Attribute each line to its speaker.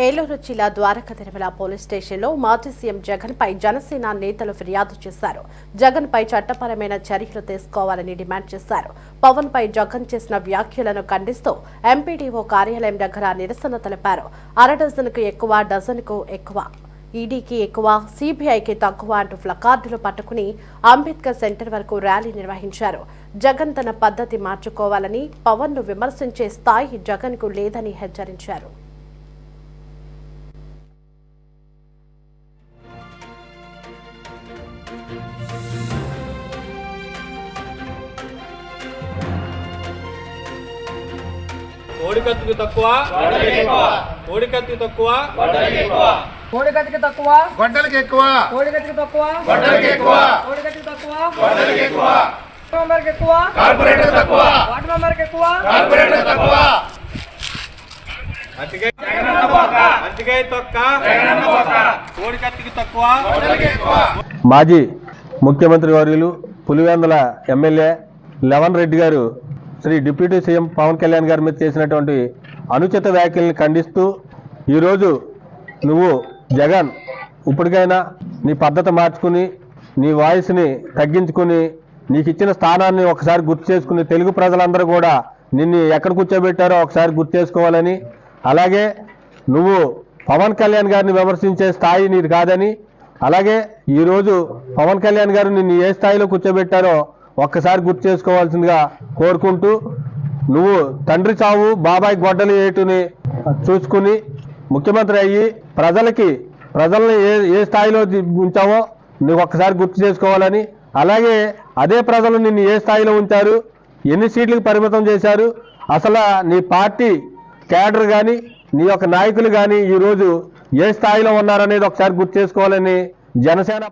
Speaker 1: ఏలూరు జిల్లా ద్వారకా తిరుమల పోలీస్ స్టేషన్లో మాజీ సీఎం జగన్ పై జనసేన నేతలు ఫిర్యాదు చేశారు. జగన్ పై చట్టపరమైన చర్యలు తీసుకోవాలని డిమాండ్ చేశారు. పవన్ పై జగన్ చేసిన వ్యాఖ్యలను ఖండిస్తూ ఎంపీడీఓ కార్యాలయం దగ్గర నిరసన తెలిపారు. అరడజన్కు ఎక్కువ, డజన్కు ఎక్కువ, ఈడీకి ఎక్కువ, సీబీఐకి తక్కువ అంటూ ప్లకార్డులు పట్టుకుని అంబేద్కర్ సెంటర్ వరకు ర్యాలీ నిర్వహించారు. జగన్ తన పద్ధతి మార్చుకోవాలని, పవన్ ను విమర్శించే స్థాయి జగన్ కు లేదని హెచ్చరించారు.
Speaker 2: కోడికత్తికి తక్కువ, కోడికత్తికి తక్కువ,
Speaker 3: కోడికత్తికి తక్కువ,
Speaker 4: గొడ్డలికి ఎక్కువ,
Speaker 3: కోడికత్తికి తక్కువ,
Speaker 4: గొడ్డలికి ఎక్కువ,
Speaker 3: కోడికత్తికి తక్కువ,
Speaker 4: గొడ్డలికి ఎక్కువ,
Speaker 3: మెంబర్కి ఎక్కువ,
Speaker 4: కార్పొరేటర్ తక్కువ,
Speaker 3: వార్డు మెంబర్కి ఎక్కువ,
Speaker 4: కార్పొరేటర్ తక్కువ,
Speaker 2: అరటికాయ తొక్క, కోడికత్తికి తక్కువ,
Speaker 4: గొడ్డలికి ఎక్కువ.
Speaker 5: మాజీ ముఖ్యమంత్రి వర్యులు పులివెందుల ఎమ్మెల్యే లవన్ రెడ్డి గారు శ్రీ డిప్యూటీ సీఎం పవన్ కళ్యాణ్ గారి మీద చేసినటువంటి అనుచిత వ్యాఖ్యల్ని ఖండిస్తూ ఈరోజు నువ్వు జగన్ ఇప్పటికైనా నీ పద్ధతి మార్చుకుని నీ వాయిస్ని తగ్గించుకుని నీకు ఇచ్చిన స్థానాన్ని ఒకసారి గుర్తు చేసుకుని తెలుగు ప్రజలందరూ కూడా నిన్ను ఎక్కడ కూర్చోబెట్టారో ఒకసారి గుర్తు చేసుకోవాలని, అలాగే నువ్వు పవన్ కళ్యాణ్ గారిని విమర్శించే స్థాయి నీది కాదని, అలాగే ఈరోజు పవన్ కళ్యాణ్ గారు నిన్ను ఏ స్థాయిలో కూర్చోబెట్టారో ఒక్కసారి గుర్తు చేసుకోవాల్సిందిగా కోరుకుంటూ, నువ్వు తండ్రి చావు బాబాయ్ గొడ్డలి ఏటుని చూసుకుని ముఖ్యమంత్రి అయ్యి ప్రజల్ని ఏ స్థాయిలో ఉంచావో నువ్వు ఒక్కసారి గుర్తు చేసుకోవాలని, అలాగే అదే ప్రజలు నిన్ను ఏ స్థాయిలో ఉంచారు, ఎన్ని సీట్లకు పరిమితం చేశారు, అసలు నీ పార్టీ క్యాడర్ కానీ నీ యొక్క నాయకులు కానీ ఈరోజు ఏ స్థాయిలో ఉన్నారనేది ఒకసారి గుర్తు చేసుకోవాలని జనసేన